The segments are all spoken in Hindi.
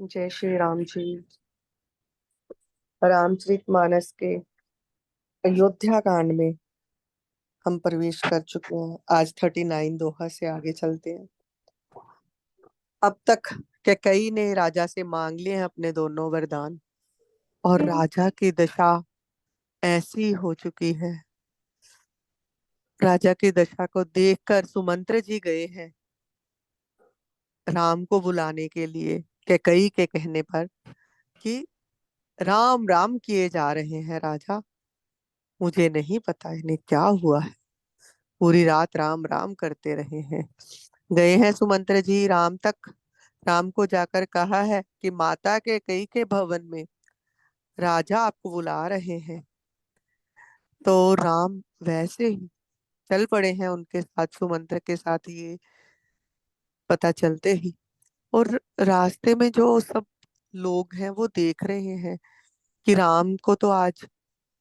जय श्री राम जी। रामचरितमानस के अयोध्या कांड में हम प्रवेश कर चुके हैं। आज 39 दोहा से आगे चलते हैं। अब तक कैकई ने राजा से मांग लिए हैं अपने दोनों वरदान, और राजा की दशा ऐसी हो चुकी है। राजा की दशा को देखकर सुमंत्र जी गए हैं राम को बुलाने के लिए, कैकई के कहने पर, कि राम राम किए जा रहे हैं राजा। मुझे नहीं पता इन्हें क्या हुआ है, पूरी रात राम राम करते रहे हैं। गए हैं सुमंत्र जी राम तक। राम को जाकर कहा है कि माता के कई के भवन में राजा आपको बुला रहे हैं। तो राम वैसे ही चल पड़े हैं उनके साथ, सुमंत्र के साथ, ये पता चलते ही। और रास्ते में जो सब लोग हैं वो देख रहे हैं कि राम को तो आज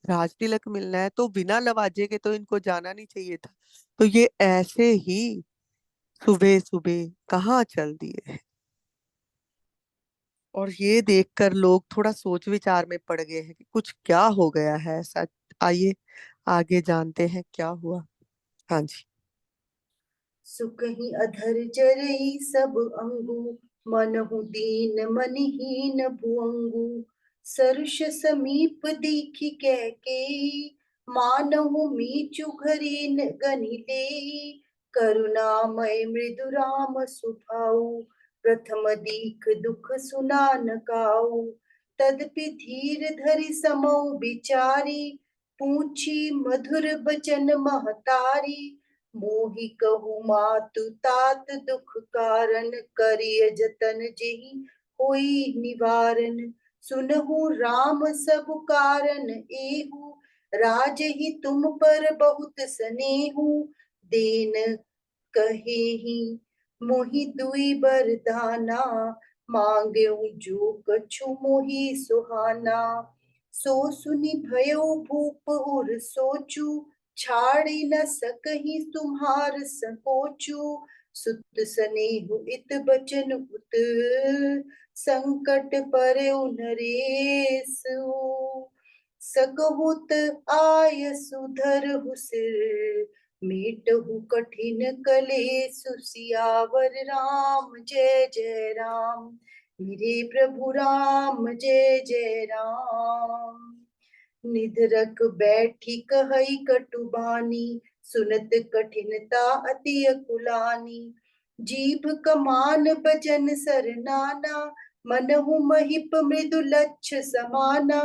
राज तिलक मिलना है, तो बिना लवाजे के तो इनको जाना नहीं चाहिए था। तो ये ऐसे ही सुबह सुबह कहाँ चल दिए। और ये देखकर लोग थोड़ा सोच विचार में पड़ गए हैं कि कुछ क्या हो गया है ऐसा। आइए आगे जानते हैं क्या हुआ। हाँ जी। सुकहि अधर जरई सब अंगु, मनहु दीन मनहीन भुअंगु। सरुष समीप दीखि कैकेयी, मानहु मीचु घरीन गनि लेई। करुणामय मृदु राम सुभाऊ, प्रथम दीख दुख सुना न काऊ। तदपि धीर धरि समौ बिचारी, पूछी मधुर बचन महतारी। मोहि कहु मातु तात दुख कारण, करिय जतन जेहि होई निवारण। सुनहु राम सब कारण एहु, राजहि तुम पर बहुत स्नेहु। देन कहेहि मोहि दुई बरदाना, मांगेउ जो कछु मोहि सुहाना। सो सुनि भयो भूप उर सोचू, छाड़ी न सकहि तुम्हार संकोचू। सुत स्नेहु इत बचन उत, संकट परउ नरेसु। सकहुत आय सुधरहु सिर, मेटहु कठिन कलेसु। सियावर राम जय जय राम, मेरे प्रभु राम जय जय राम। निधरक बैठी कहई कटुबानी, सुनत कठिनता अति अकुलानी। जीभ कमान बचन सरनाना, मनहु महिप मृदु लच्छ समाना।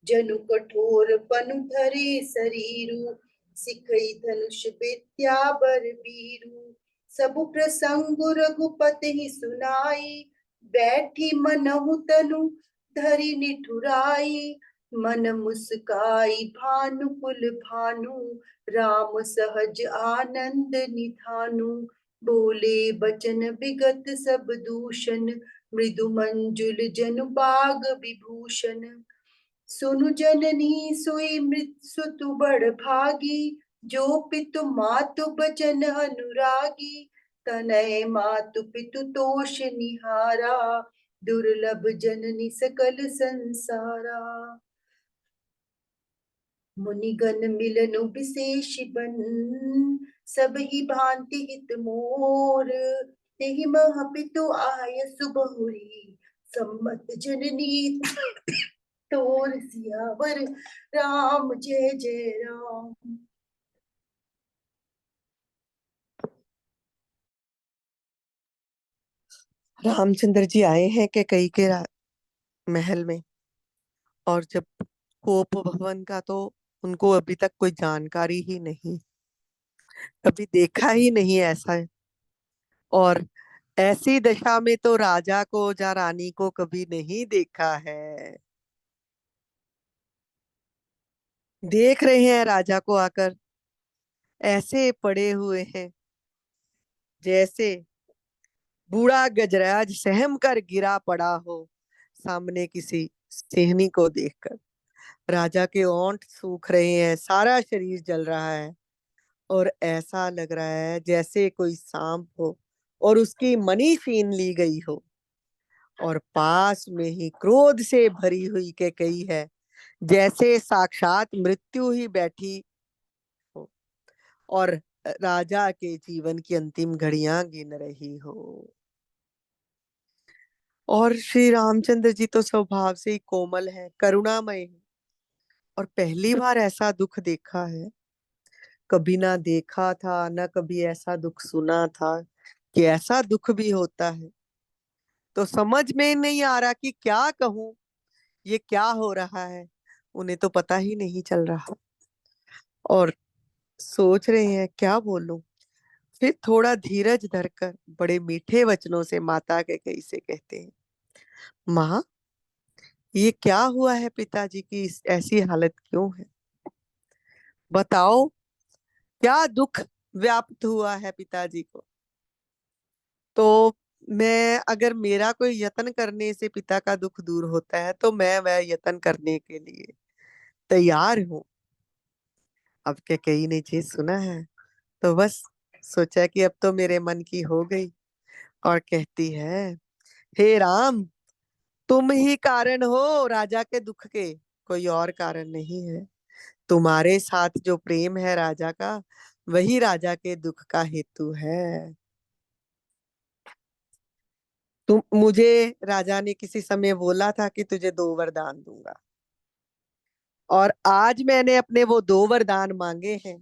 जनु कठोर पनु धरे शरीरु, सिखई धनुष विद्या बर बीरु। सबु प्रसंग रघुपति ही सुनाई, बैठी मनहु तनु धरि निठुराई। मन मुस्काई भानु कुल भानु, राम सहज आनंद निधानु। बोले बचन विगत सब दूषण, मृदु मंजुल जनु बाग विभूषण। सुनु जननी सोई मृत सुतु बड़ भागी, जो पितु मातु बचन अनुरागी। तनय मातु पितु तोष निहारा, दुर्लभ जननी सकल संसारा। मुनिगण मिलनु विशेष बन, सब ही भांति हित मोर। तेहि मह पितु आय सुबहुरी, सम्मत जननी तोर। सियावर राम जय जय राम। रामचंद्र जी आए हैं कैकई के महल में। और जब कोप भवन का तो उनको अभी तक कोई जानकारी ही नहीं, कभी देखा ही नहीं ऐसा है। और ऐसी दशा में तो राजा को या रानी को कभी नहीं देखा है। देख रहे हैं राजा को आकर, ऐसे पड़े हुए हैं जैसे बूढ़ा गजराज सहम कर गिरा पड़ा हो सामने किसी सिंहनी को देखकर। राजा के ओंठ सूख रहे हैं, सारा शरीर जल रहा है, और ऐसा लग रहा है जैसे कोई सांप हो और उसकी मनी छीन ली गई हो। और पास में ही क्रोध से भरी हुई कैकई है, जैसे साक्षात मृत्यु ही बैठी हो और राजा के जीवन की अंतिम घड़ियां गिन रही हो। और श्री रामचंद्र जी तो स्वभाव से ही कोमल है, करुणामय है, और पहली बार ऐसा दुख देखा है। कभी ना देखा था, ना कभी ऐसा दुख सुना था कि ऐसा दुख भी होता है। तो समझ में नहीं आ रहा कि क्या कहूं, ये क्या हो रहा है। उन्हें तो पता ही नहीं चल रहा और सोच रहे हैं क्या बोलूं। फिर थोड़ा धीरज धरकर बड़े मीठे वचनों से माता के कई से कहते हैं, माँ, ये क्या हुआ है, पिताजी की ऐसी हालत क्यों है? बताओ, क्या दुख व्याप्त हुआ है पिताजी को? तो मैं, अगर मेरा कोई यत्न करने से पिता का दुख दूर होता है तो मैं वह यत्न करने के लिए तैयार हूँ। अब क्या कई ने चीज सुना है तो बस सोचा कि अब तो मेरे मन की हो गई, और कहती है, हे राम, तुम ही कारण हो राजा के दुख के, कोई और कारण नहीं है। तुम्हारे साथ जो प्रेम है राजा का, वही राजा के दुख का हेतु है। तुम मुझे, राजा ने किसी समय बोला था कि तुझे 2 वरदान दूंगा, और आज मैंने अपने वो 2 वरदान मांगे हैं।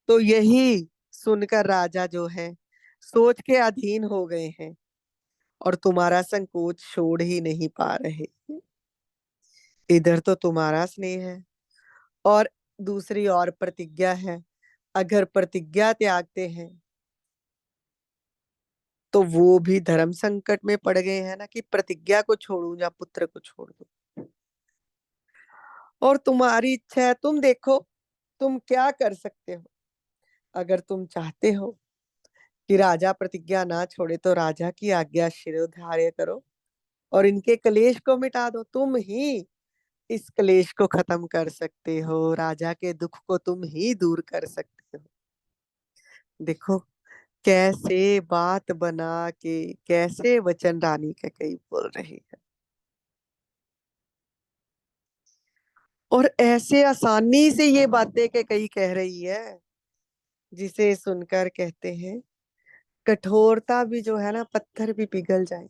तो यही सुनकर राजा जो है सोच के अधीन हो गए हैं, और तुम्हारा संकोच छोड़ ही नहीं पा रहे। इधर तो तुम्हारा स्नेह है, और दूसरी और प्रतिज्ञा है। अगर प्रतिज्ञा त्यागते हैं तो वो भी धर्म संकट में पड़ गए हैं ना, कि प्रतिज्ञा को छोड़ू या पुत्र को छोड़ दूं। और तुम्हारी इच्छा है, तुम देखो तुम क्या कर सकते हो। अगर तुम चाहते हो कि राजा प्रतिज्ञा ना छोड़े तो राजा की आज्ञा शिरोधार्य करो और इनके कलेश को मिटा दो। तुम ही इस कलेश को खत्म कर सकते हो, राजा के दुख को तुम ही दूर कर सकते हो। देखो कैसे बात बना के, कैसे वचन रानी के कई बोल रही है, और ऐसे आसानी से ये बातें के कई कह रही है, जिसे सुनकर कहते हैं कठोरता भी जो है ना, पत्थर भी पिघल जाए,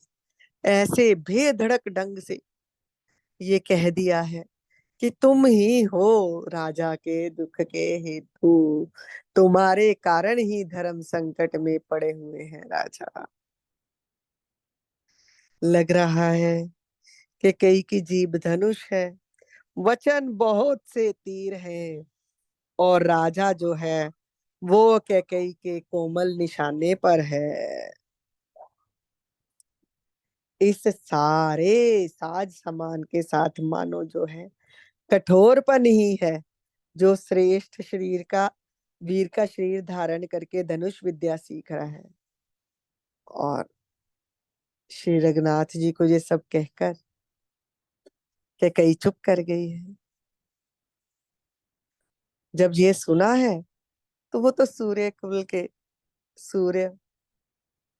ऐसे बेधड़क ढंग से ये कह दिया है कि तुम ही हो राजा के दुख के हेतु, तुम्हारे कारण ही धर्म संकट में पड़े हुए हैं राजा। लग रहा है कि कई की जीभ धनुष है, वचन बहुत से तीर हैं, और राजा जो है वो कैकई के कोमल निशाने पर है। इस सारे साज सामान के साथ मानो जो है कठोरपन ही है जो श्रेष्ठ शरीर का, वीर का शरीर धारण करके धनुष विद्या सीख रहा है। और श्री रघुनाथ जी को ये सब कहकर कैकई चुप कर गई है। जब ये सुना है तो वो तो सूर्य कुल के सूर्य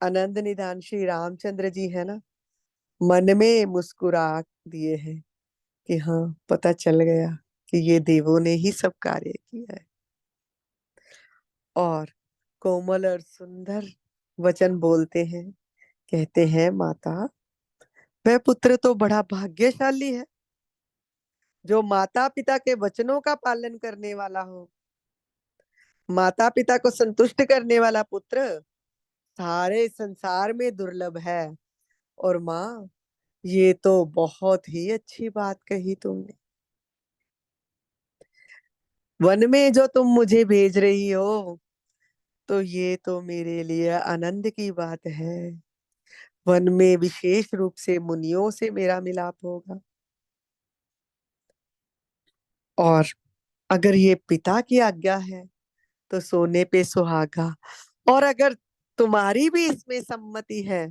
आनंद निधान श्री रामचंद्र जी है ना, मन में मुस्कुरा दिए हैं कि हाँ, पता चल गया कि ये देवों ने ही सब कार्य किया है। और कोमल और सुंदर वचन बोलते हैं, कहते हैं, माता, वह पुत्र तो बड़ा भाग्यशाली है जो माता पिता के वचनों का पालन करने वाला हो। माता पिता को संतुष्ट करने वाला पुत्र सारे संसार में दुर्लभ है। और माँ, ये तो बहुत ही अच्छी बात कही तुमने। वन में जो तुम मुझे भेज रही हो तो ये तो मेरे लिए आनंद की बात है। वन में विशेष रूप से मुनियों से मेरा मिलाप होगा, और अगर ये पिता की आज्ञा है तो सोने पे सुहागा, और अगर तुम्हारी भी इसमें सम्मति है,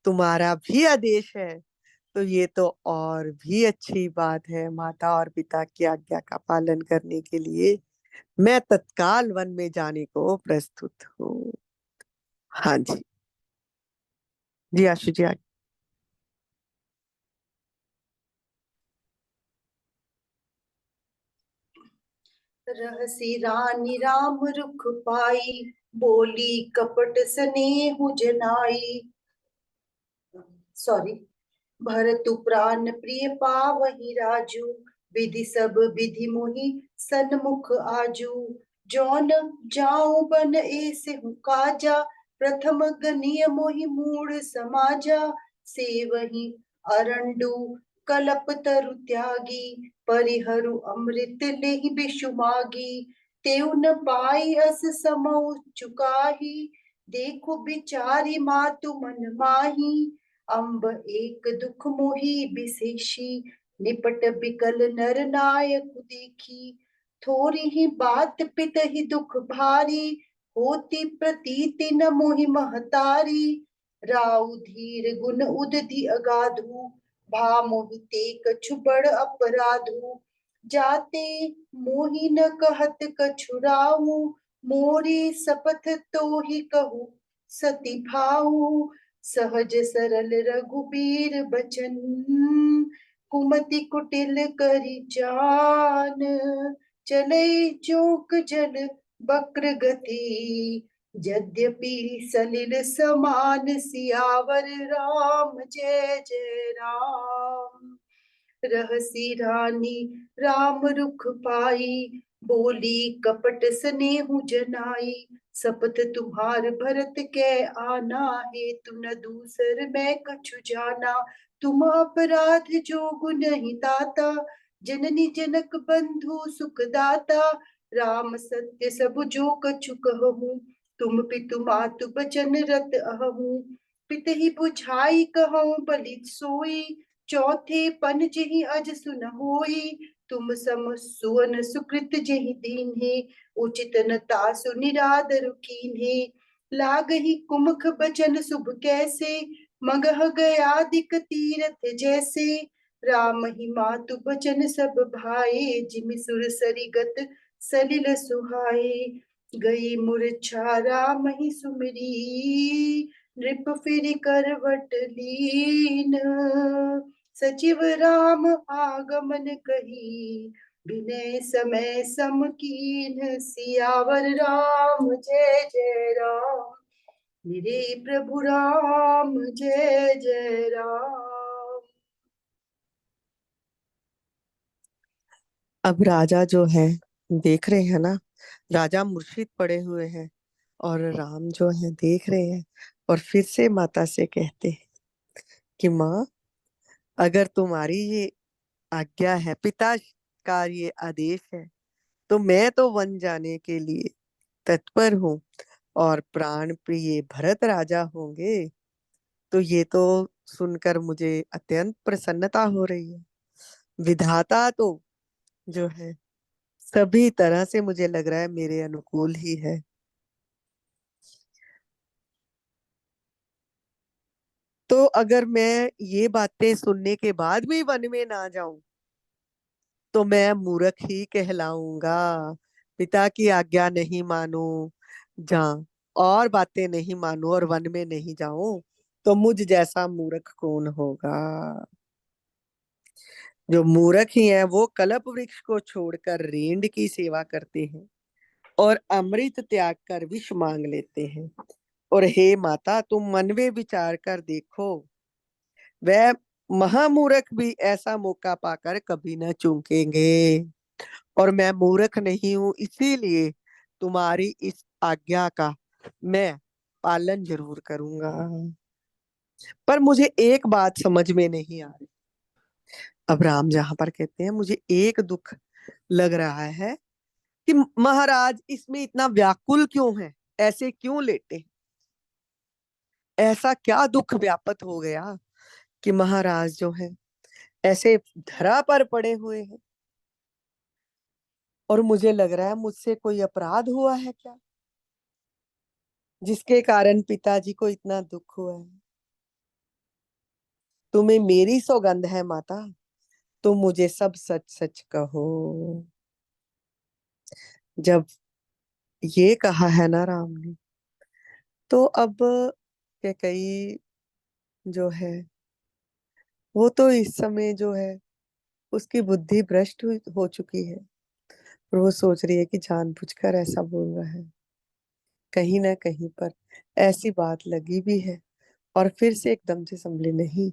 तुम्हारा भी आदेश है, तो ये तो और भी अच्छी बात है। माता और पिता की आज्ञा का पालन करने के लिए मैं तत्काल वन में जाने को प्रस्तुत हूँ। हाँ जी, जी आशु जी। रहसी रानी राम रुख पाई, बोली कपट स्नेहु जनाई। सॉरी। भरतु प्राण प्रिय पावहि राजू, विधि सब विधि मोहि सन्मुख आजू। जौन जाऊं बन ऐसे हूँ काजा, प्रथम गनीय मोहि मूढ़ समाजा। सेवहि अरंडु कलप तरु त्यागी, परिहरु अमृत लेहि बिषु मागी। तेउ न पाई अस समौ चुकाही, देखो बिचारी मातु मन माही। अम्ब एक दुख मोहि बिसेषी, निपट बिकल नर नायक देखी। थोड़ी ही बात पितहि दुख भारी, होती प्रतीति न मोहि महतारी। राउ धीर गुण उदधि अगाधु, भा मोहि ते कछु बड़ अपराधु। जाते मोहि न कहत कछु राउ, मोरी सपथ तो ही कहूँ सती भाऊ। सहज सरल रघुबीर बचन, कुमति कुटिल करि जान। चलै जोक जल वक्र गति, यद्यपि सलिल समान। सियावर राम जय जय राम। रहसी रानी राम रुख पाई, बोली कपट स्नेहु जनाई। सपथ तुम्हार भरत कै आना, हेतु न दूसर मैं कछु जाना। तुम अपराध जोगु नहीं ताता, जननी जनक बंधु सुख दाता। राम सत्य सब जो कछु कहूँ, तुम पितु मातु बचन रत अहूँ। पित ही बुझाई कहूँ बलि सोई, चौथे पन जेहि अज सुन होई। तुम सम सुवन सुकृत जेहि दीन्हे, उचित न तासु निरादर कीन्हे। लागहि कुमख बचन शुभ कैसे, मगह गयादिक तीरथ जैसे। राम ही मातु बचन सब भाए, जिमि सुर सरिगत सलिल सुहाए। गई मूर्छा राम ही सुमिरी, नृप फिर करवट लीन। सचिव राम आगमन कही, विनय समय सम कीन। सियावर राम जय जय राम, मेरे प्रभु राम जय जय राम। अब राजा जो है, देख रहे हैं ना, राजा मूर्छित पड़े हुए हैं और राम जो है देख रहे हैं और फिर से माता से कहते हैं कि माँ, अगर तुम्हारी ये आज्ञा है, पिता का ये आदेश है, तो मैं तो वन जाने के लिए तत्पर हूँ। और प्राण प्रिय भरत राजा होंगे, तो ये तो सुनकर मुझे अत्यंत प्रसन्नता हो रही है। विधाता तो जो है सभी तरह से मुझे लग रहा है मेरे अनुकूल ही है। तो अगर मैं ये बातें सुनने के बाद भी वन में ना जाऊं, तो मैं मूर्ख ही कहलाऊंगा। पिता की आज्ञा नहीं मानू, जा और बातें नहीं मानू और वन में नहीं जाऊं, तो मुझ जैसा मूर्ख कौन होगा। जो मूर्ख ही है वो कल्प वृक्ष को छोड़कर रींड की सेवा करते हैं और अमृत त्याग कर विष मांग लेते हैं। और हे माता, तुम मन में विचार कर देखो, वह महामूर्ख भी ऐसा मौका पाकर कभी न चूकेंगे। और मैं मूर्ख नहीं हूं, इसीलिए तुम्हारी इस आज्ञा का मैं पालन जरूर करूंगा। पर मुझे एक बात समझ में नहीं आ रही। अब राम जहां पर कहते हैं, मुझे एक दुख लग रहा है कि महाराज इसमें इतना व्याकुल क्यों है, ऐसे क्यों लेटे, ऐसा क्या दुख व्यापत हो गया कि महाराज जो है ऐसे धरा पर पड़े हुए हैं। और मुझे लग रहा है मुझसे कोई अपराध हुआ है क्या, जिसके कारण पिताजी को इतना दुख हुआ है। तुम्हें मेरी सौगंध है माता, तुम मुझे सब सच सच कहो। जब ये कहा है ना राम ने, तो अब कैकई जो है वो तो इस समय जो है उसकी बुद्धि भ्रष्ट हो चुकी है। और वो सोच रही है कि जानबूझकर ऐसा बोल रहा है, कहीं ना कहीं पर ऐसी बात लगी भी है। और फिर से एकदम से संभले, नहीं,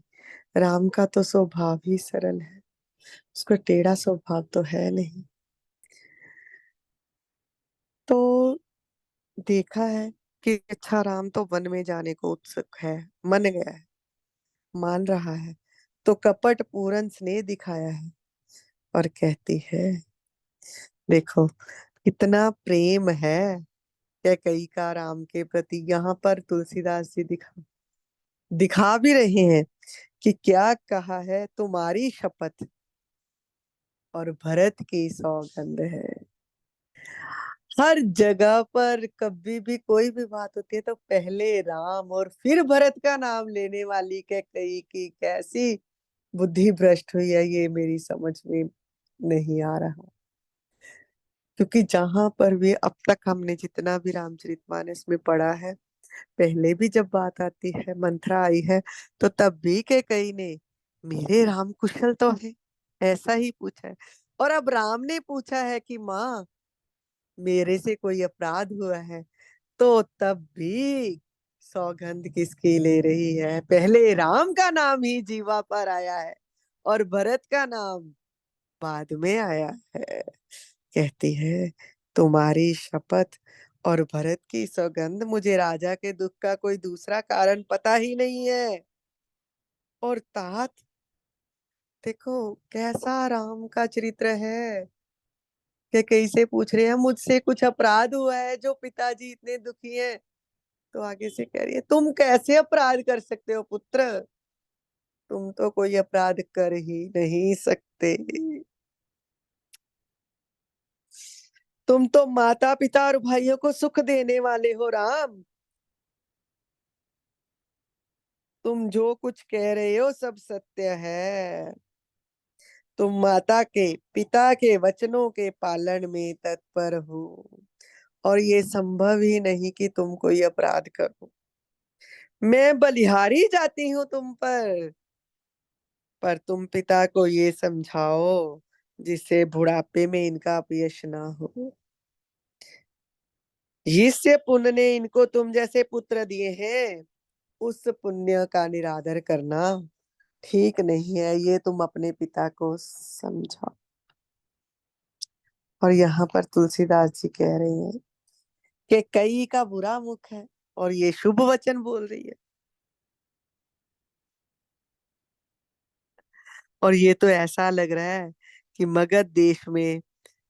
राम का तो स्वभाव ही सरल है, उसका टेढ़ा स्वभाव तो है नहीं। तो देखा है कि अच्छा राम तो वन में जाने को उत्सुक है, मन गया है, मान रहा है। तो कपट पूरन स्नेह दिखाया है और कहती है, देखो इतना प्रेम है कैकई का राम के प्रति। यहाँ पर तुलसीदास जी दिखा दिखा भी रहे हैं कि क्या कहा है, तुम्हारी शपथ और भरत की सौगंध है। हर जगह पर कभी भी कोई भी बात होती है तो पहले राम और फिर भरत का नाम लेने वाली कैकई की कैसी बुद्धि भ्रष्ट हुई है, ये मेरी समझ में नहीं आ रहा। क्योंकि जहां पर भी अब तक हमने जितना भी रामचरितमानस में पढ़ा है, पहले भी जब बात आती है, मंथरा आई है, तो तब भी कैकई ने मेरे राम कुशल तो है, ऐसा ही पूछा है। और अब राम ने पूछा है कि माँ मेरे से कोई अपराध हुआ है, तो तब भी सौगंध किसकी ले रही है, पहले राम का नाम ही जीवा पर आया है और भरत का नाम बाद में आया है। कहती है, तुम्हारी शपथ और भरत की सौगंध, मुझे राजा के दुख का कोई दूसरा कारण पता ही नहीं है। और तात, देखो कैसा राम का चरित्र है कि कैसे पूछ रहे हैं मुझसे कुछ अपराध हुआ है जो पिताजी इतने दुखी हैं। तो आगे से कह रही है, तुम कैसे अपराध कर सकते हो पुत्र, तुम तो कोई अपराध कर ही नहीं सकते। तुम तो माता पिता और भाइयों को सुख देने वाले हो राम। तुम जो कुछ कह रहे हो सब सत्य है। तुम माता के पिता के वचनों के पालन में तत्पर हो और ये संभव ही नहीं कि तुम कोई अपराध करो। मैं बलिहारी जाती हूँ तुम पर तुम पिता को ये समझाओ जिससे बुढ़ापे में इनका अपयश ना हो। जिससे पुण्य ने इनको तुम जैसे पुत्र दिए हैं, उस पुण्य का निरादर करना ठीक नहीं है, ये तुम अपने पिता को समझाओ। और यहाँ पर तुलसीदास जी कह रहे हैं कि कई का बुरा मुख है और ये शुभ वचन बोल रही है। और ये तो ऐसा लग रहा है कि मगध देश में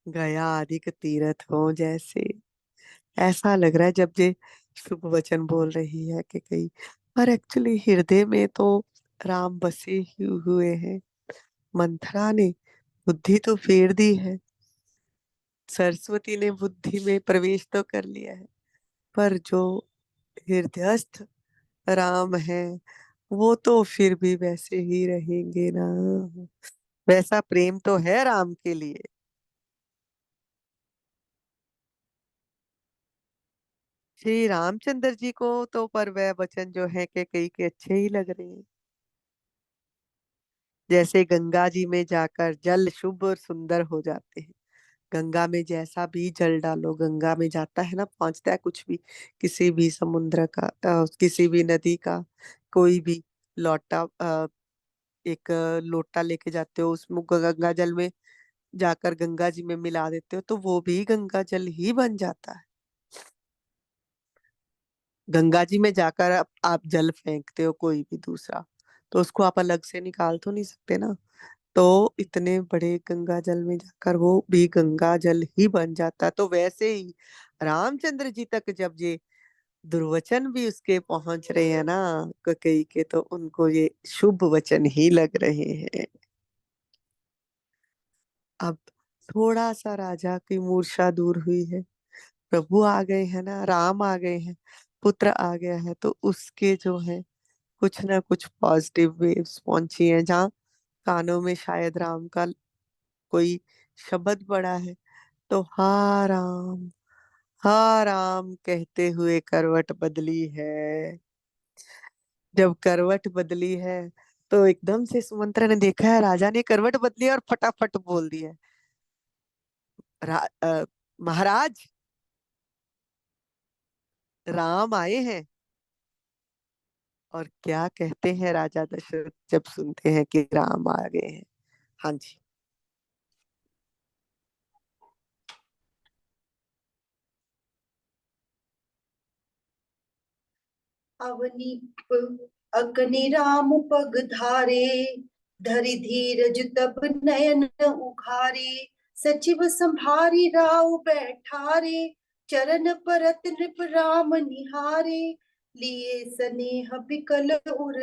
गया अधिक तीर्थ हो जैसे, ऐसा लग रहा है जब ये शुभ वचन बोल रही है कि कई, पर एक्चुअली हृदय में तो राम बसे ही हुए हैं। मंथरा ने बुद्धि तो फेर दी है, सरस्वती ने बुद्धि में प्रवेश तो कर लिया है, पर जो हृदयस्थ राम है वो तो फिर भी वैसे ही रहेंगे ना। वैसा प्रेम तो है राम के लिए। श्री रामचंद्र जी को तो पर वह वचन जो है कि कई के अच्छे ही लग रहे हैं। जैसे गंगा जी में जाकर जल शुभ और सुंदर हो जाते हैं। गंगा में जैसा भी जल डालो, गंगा में जाता है ना, पहुंचता है कुछ भी, किसी भी समुद्र का किसी भी नदी का कोई भी लोटा, एक लोटा लेके जाते हो, उसमें गंगा जल में जाकर गंगा जी में मिला देते हो तो वो भी गंगा जल ही बन जाता है। गंगा जी में जाकर आप जल फेंकते हो कोई भी दूसरा, तो उसको आप अलग से निकाल तो नहीं सकते ना। तो इतने बड़े गंगा जल में जाकर वो भी गंगा जल ही बन जाता। तो वैसे ही रामचंद्र जी तक जब ये दुर्वचन भी उसके पहुंच रहे हैं ना कई के, तो उनको ये शुभ वचन ही लग रहे हैं। अब थोड़ा सा राजा की मूर्छा दूर हुई है, प्रभु आ गए हैं ना, राम आ गए हैं, पुत्र आ गया है, तो उसके जो है कुछ ना कुछ पॉजिटिव वेव्स पहुंची हैं, जहाँ कानों में शायद राम का कोई शब्द पड़ा है। तो हा राम कहते हुए करवट बदली है। जब करवट बदली है तो एकदम से सुमंत्रा ने देखा है राजा ने करवट बदली और फटाफट बोल दिया, महाराज, राम आए हैं। और क्या कहते हैं राजा दशरथ जब सुनते हैं कि राम आ गए हैं? हाँ जी। अवनीप अग्नि राम पग धारे, धरि धीरज तब नयन उघारे, सचिव संभारी राव बैठारे, चरण परत नृप राम निहारे, लिए स्नेह बिकल उर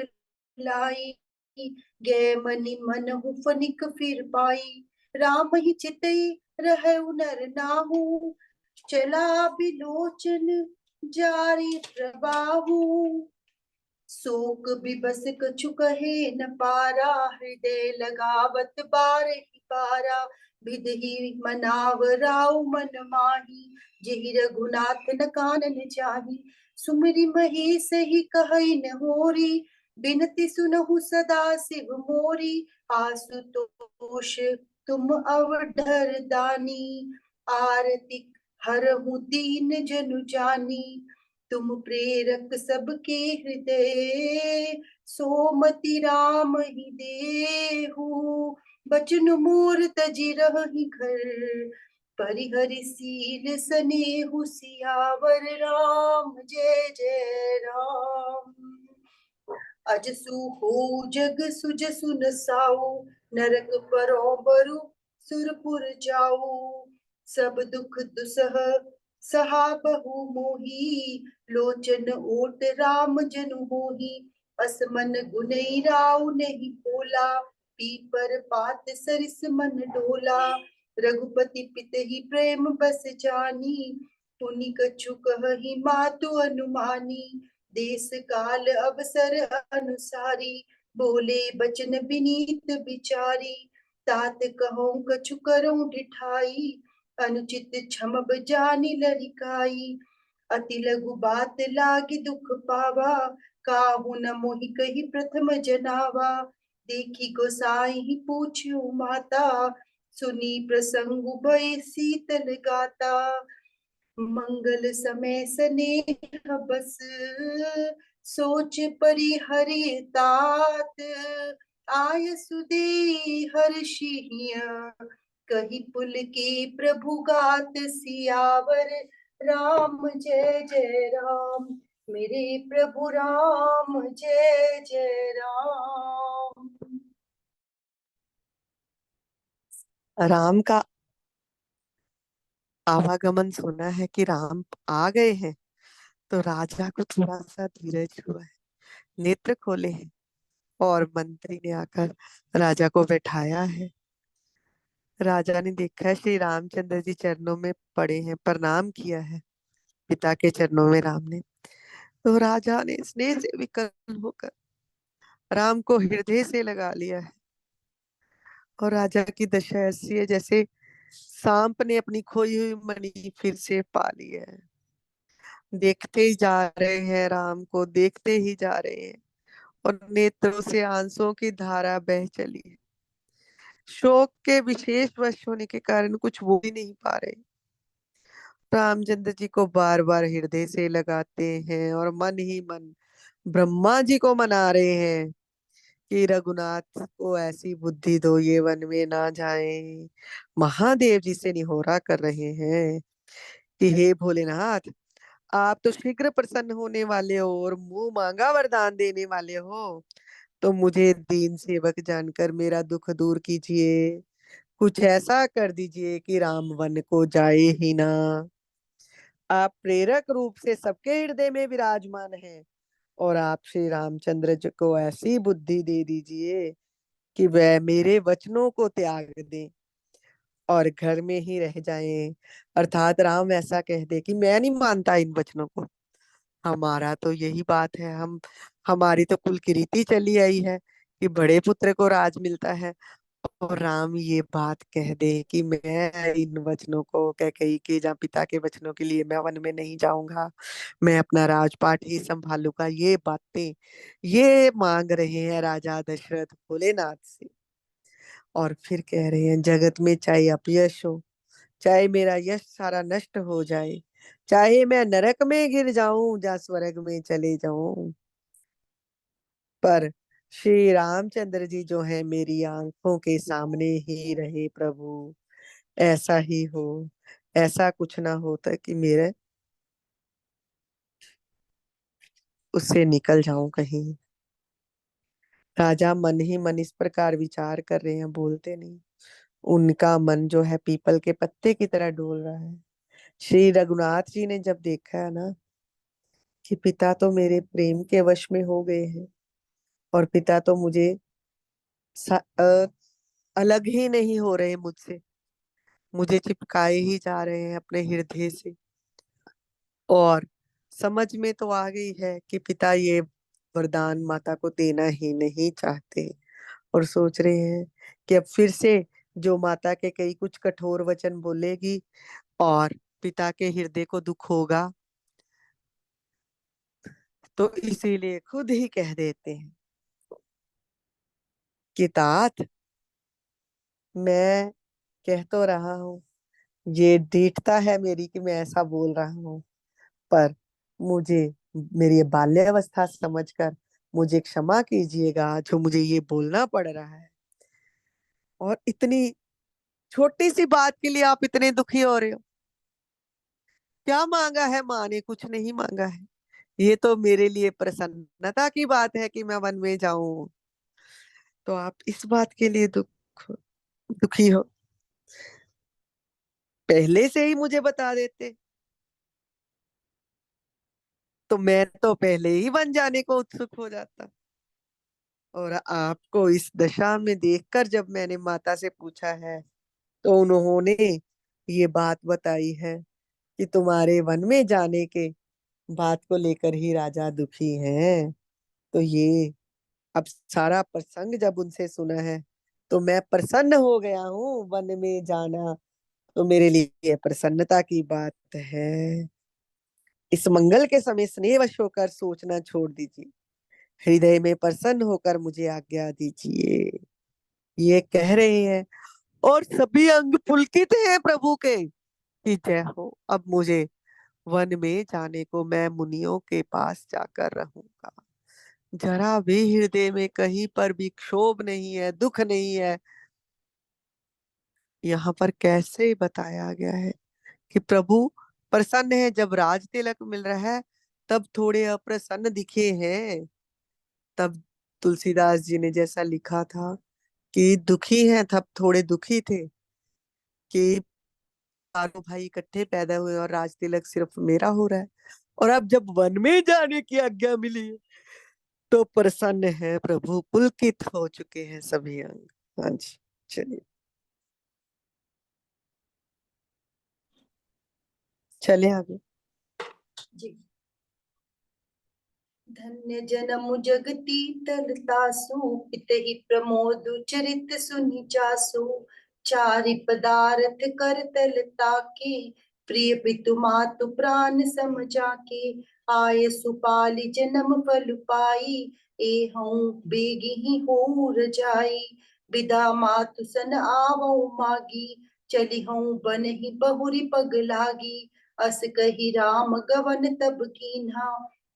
लाई, गए मनि मनहु फनिक फिर पाई, राम ही चितई रहउ नर नाहु, चला बिलोचन जारी प्रबाहु, शोक बिबस कछु कहे न पारा, हृदय लगावत बार ही पारा, बिधहि मनाव राउ मन माही, जेहि रघुनाथ न कानन चाही, सुमिरि महेश ही कहई न होरी, बिनती सुनहु सदा शिव मोरी, आशुतोष तुम अवधर दानी, आरती हरहु दीन जनु जानी, तुम प्रेरक सबके हृदय, सोमति राम ही देहु, बचन मोर तजि रहि घर, परिहरि सील सनेहु सियावर, राम जय जय राम। अजसु हो जग सुज सुन साऊ, नरक परो बरु सुरपुर जाऊ, सब दुख दुसह सहा बहु मोही, लोचन ओट राम जनु होही, असमन गुनई राव नहीं बोला, पीपर पात सरिस मन डोला, रघुपति पित ही प्रेम बस जानी, पुनि कछु कहहि मातु अनुमानी, देश काल अवसर अनुसारी, बोले बचन विनीत बिचारी, तात कहूँ कछु करूँ डिठाई, अनुचित क्षमब जानि लरिकाई, अति लघु बात लागी दुख पावा, काहू न मोहि कही प्रथम जनावा, देखी गोसाई ही पूछ्यू माता, सुनी प्रसंग भय शीतल गाता, मंगल समय स्नेह बस, सोच परिहरि तात, आय सुदे हर्षिय, कही पुल के प्रभु गात, सियावर राम जय जय राम, मेरे प्रभु राम जय जय राम। राम का आवागमन सुना है कि राम आ गए हैं, तो राजा को थोड़ा सा धीरज हुआ है, नेत्र खोले हैं, और मंत्री ने आकर राजा को बैठाया है। राजा ने देखा है श्री रामचंद्र जी चरणों में पड़े हैं, प्रणाम किया है पिता के चरणों में राम ने। तो राजा ने स्नेह से विकल होकर राम को हृदय से लगा लिया है। और राजा की दशा ऐसी है जैसे सांप ने अपनी खोई हुई मणि फिर से पा ली है। देखते ही जा रहे हैं, राम को देखते ही जा रहे हैं, और नेत्रों से आंसुओं की धारा बह चली है। शोक के विशेष वश होने के कारण कुछ वो भी नहीं पा रहे। रामचंद्र जी को बार बार हृदय से लगाते हैं और मन ही मन ब्रह्मा जी को मना रहे हैं कि रघुनाथ को ऐसी बुद्धि दो, ये वन में ना जाएं। महादेव जी से निहोरा कर रहे हैं कि हे भोलेनाथ, आप तो शीघ्र प्रसन्न होने वाले हो और मुंह मांगा वरदान देने वाले हो, तो मुझे दीन सेवक जानकर मेरा दुख दूर कीजिए। कुछ ऐसा कर दीजिए कि राम वन को जाए ही ना। आप प्रेरक रूप से सबके हृदय में विराजमान हैं, और आप श्री रामचंद्र जी को ऐसी बुद्धि दे दीजिए कि वह मेरे वचनों को त्याग दें और घर में ही रह जाएं। अर्थात राम ऐसा कह दे कि मैं नहीं मानता इन वचनों को, हमारा तो यही बात है, हम हमारी तो कुल की रीति चली आई है कि बड़े पुत्र को राज मिलता है। और राम ये बात कह दे कि मैं इन वचनों को कैकेयी के जहाँ पिता के वचनों के लिए मैं वन में नहीं जाऊंगा, मैं अपना राजपाट ही संभालूंगा, ये बातें ये मांग रहे हैं राजा दशरथ भोलेनाथ से। और फिर कह रहे हैं, जगत में चाहे अपयश हो, चाहे मेरा यश सारा नष्ट हो जाए, चाहे मैं नरक में गिर जाऊं या स्वर्ग में चले जाऊं, पर श्री रामचंद्र जी जो है मेरी आंखों के सामने ही रहे प्रभु। ऐसा ही हो, ऐसा कुछ ना होता कि मेरे उससे निकल जाऊं कहीं। राजा मन ही मन इस प्रकार विचार कर रहे हैं, बोलते नहीं। उनका मन जो है पीपल के पत्ते की तरह डोल रहा है। श्री रघुनाथ जी ने जब देखा है ना कि पिता तो मेरे प्रेम के वश में हो गए हैं, और पिता तो मुझे अलग ही नहीं हो रहे मुझसे, मुझे चिपकाए ही जा रहे हैं अपने हृदय से। और समझ में तो आ गई है कि पिता ये वरदान माता को देना ही नहीं चाहते, और सोच रहे हैं कि अब फिर से जो माता के कई कुछ कठोर वचन बोलेगी और पिता के हृदय को दुख होगा, तो इसीलिए खुद ही कह देते हैं कि तात, मैं कह तो रहा हूँ, ये दृढ़ता है मेरी कि मैं ऐसा बोल रहा हूँ, पर मुझे मेरी ये बाल्यावस्था समझकर मुझे क्षमा कीजिएगा जो मुझे ये बोलना पड़ रहा है। और इतनी छोटी सी बात के लिए आप इतने दुखी हो रहे हो? क्या मांगा है माँ ने? कुछ नहीं मांगा है। ये तो मेरे लिए प्रसन्नता की बात है कि मैं वन में जाऊं, तो आप इस बात के लिए दुखी हो? पहले से ही मुझे बता देते तो मैं तो पहले ही वन जाने को उत्सुक हो जाता। और आपको इस दशा में देखकर जब मैंने माता से पूछा है, तो उन्होंने ये बात बताई है कि तुम्हारे वन में जाने के बात को लेकर ही राजा दुखी हैं। तो ये अब सारा प्रसंग जब उनसे सुना है, तो मैं प्रसन्न हो गया हूँ। वन में जाना तो मेरे लिए प्रसन्नता की बात है। इस मंगल के समय स्नेहवश होकर सोचना छोड़ दीजिए, हृदय में प्रसन्न होकर मुझे आज्ञा दीजिए, ये कह रहे हैं। और सभी अंग पुलकित हैं प्रभु के कि जय हो, अब मुझे वन में जाने को मैं मुनियों के पास जाकर रहूंगा। जरा भी हृदय में कहीं पर भी क्षोभ नहीं है, दुख नहीं है। यहाँ पर कैसे बताया गया है कि प्रभु प्रसन्न है, जब राज तिलक मिल रहा है तब थोड़े अप्रसन्न दिखे हैं। तब तुलसीदास जी ने जैसा लिखा था कि दुखी हैं, तब थोड़े दुखी थे कि चारों भाई इकट्ठे पैदा हुए और राज तिलक सिर्फ मेरा हो रहा है। और अब जब वन में जाने की आज्ञा मिली है, तो प्रसन्न है प्रभु, पुलकित हो चुके हैं सभी अंग। हाँ जी, चलिए, चले आगे। जी। धन्य जन्म जगती तलतासु, पितहि प्रमोद चरित सुनि जासु। चारि पदार्थ कर तल ताके, प्रिय पितु मातु प्राण सम जाके। आय सुपाली जन्म फल पाई, एहूँ बेगिहि हो रजाई। बिदा मातु सन आवऊ मागी, चलिहूँ बनहि बहुरी पग लागी। अस कही राम गवन तब कीन्हा,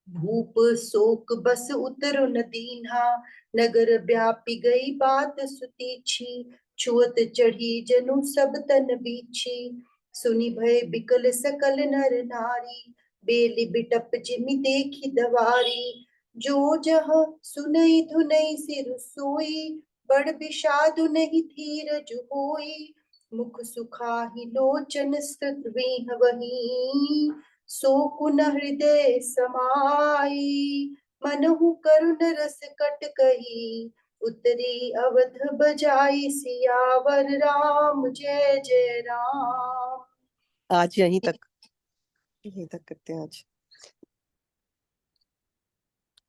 भूप शोक बस उतरु न दीन्हा। नगर व्यापी गई बात सुतीछी, छुअत चढ़ी जनु सब तन बीछी। सुनि भय बिकल सकल नर नारी, बेली बिटप जिमि देखी दवारी। जो जह सुनई धुनई सिर सोई, बड़ विषादु नहीं धीरज होई। मुख सुखाहि लोचन स्तुत वही, सो पुन हृदय समाई। मनहु करुण रस कट कही, उतरी अवध बजाई। सियावर राम जय जय राम। आज यहीं तक, यहीं तक करते हैं आज।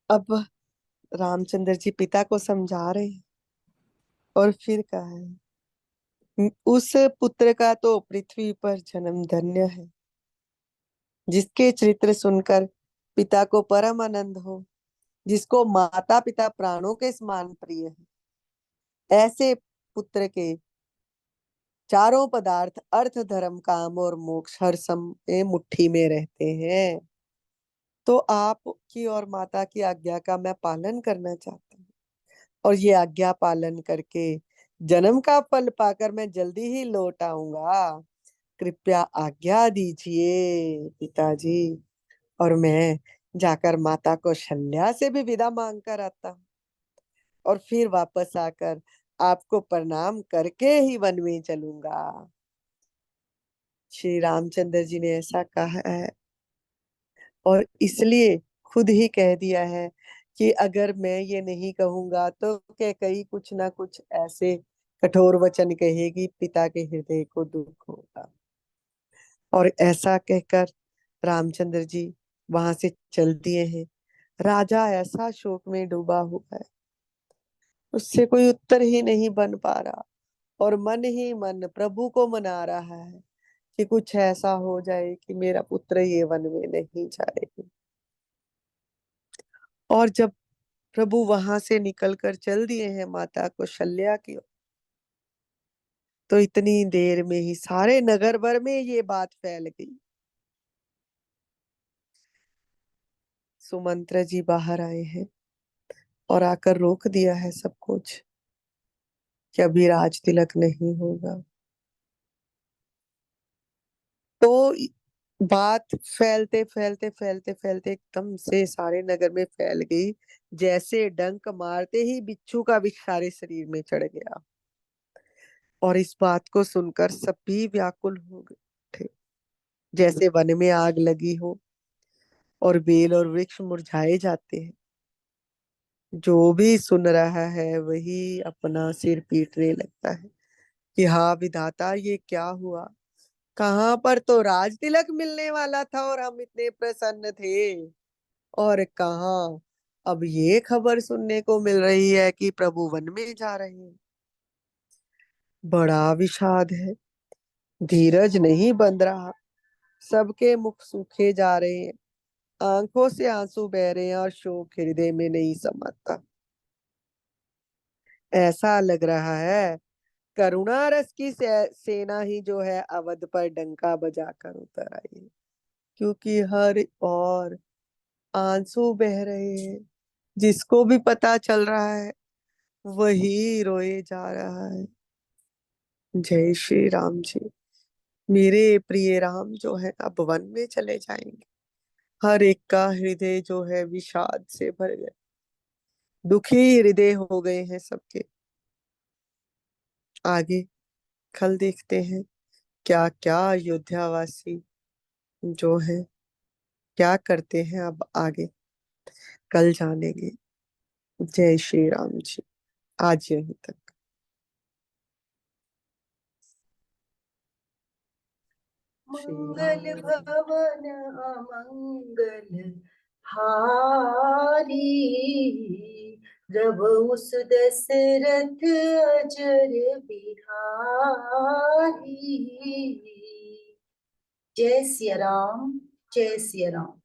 अब रामचंद्र जी पिता को समझा रहे हैं, और फिर कहा है, उस पुत्र का तो पृथ्वी पर जन्म धन्य है, जिसके चरित्र सुनकर पिता को परम आनंद हो, जिसको माता पिता प्राणों के समान प्रिय है। ऐसे पुत्र के चारों पदार्थ अर्थ धर्म काम और मोक्ष हर समय मुट्ठी में रहते हैं। तो आपकी और माता की आज्ञा का मैं पालन करना चाहता हूँ, और ये आज्ञा पालन करके जन्म का फल पाकर मैं जल्दी ही लौट आऊंगा। कृपया आज्ञा दीजिए पिताजी, और मैं जाकर माता को शल्या से भी विदा मांग कर आता हूँ, और फिर वापस आकर आपको प्रणाम करके ही वन में चलूंगा। श्री रामचंद्र जी ने ऐसा कहा है, और इसलिए खुद ही कह दिया है कि अगर मैं ये नहीं कहूंगा तो कैकई कुछ ना कुछ ऐसे कठोर वचन कहेगी, पिता के हृदय को दुख होगा। और ऐसा कहकर रामचंद्र जी वहां से चल दिए हैं। राजा ऐसा शोक में डूबा हुआ है, उससे कोई उत्तर ही नहीं बन पा रहा, और मन ही मन प्रभु को मना रहा है कि कुछ ऐसा हो जाए कि मेरा पुत्र ये वन में नहीं जाए। और जब प्रभु वहां से निकलकर चल दिए हैं माता को शल्या की ओर, तो इतनी देर में ही सारे नगर भर में ये बात फैल गई। सुमंत्र जी बाहर आए हैं और आकर रोक दिया है सब कुछ कि अभी राज तिलक नहीं होगा। तो बात फैलते फैलते फैलते फैलते एकदम से सारे नगर में फैल गई, जैसे डंक मारते ही बिच्छू का विष सारे शरीर में चढ़ गया। और इस बात को सुनकर सभी व्याकुल हो गए थे, जैसे वन में आग लगी हो और बेल और वृक्ष मुरझाए जाते हैं। जो भी सुन रहा है वही अपना सिर पीटने लगता है कि हाँ विधाता, ये क्या हुआ। कहाँ पर तो राज तिलक मिलने वाला था और हम इतने प्रसन्न थे, और कहाँ अब ये खबर सुनने को मिल रही है कि प्रभु वन में जा रहे हैं। बड़ा विषाद है, धीरज नहीं बंध रहा, सबके मुख सूखे जा रहे हैं, आंखों से आंसू बह रहे हैं, और शोक हृदय में नहीं समाता। ऐसा लग रहा है करुणा रस की सेना ही जो है अवध पर डंका बजाकर उतर आई है, क्योंकि हर और आंसू बह रहे हैं। जिसको भी पता चल रहा है वही रोए जा रहा है। जय श्री राम जी। मेरे प्रिय राम जो है अब वन में चले जाएंगे। हर एक का हृदय जो है विषाद से भर गया, दुखी हृदय हो गए हैं सबके। आगे कल देखते हैं क्या क्या अयोध्यावासी जो है क्या करते हैं अब आगे, कल जानेंगे। जय श्री राम जी। आज यहीं तक। श्री मंगल राम। भवन अमंगल हारी, प्रभु सुदशरथ अजर बिहारी। जय सिया राम, जय सिया राम।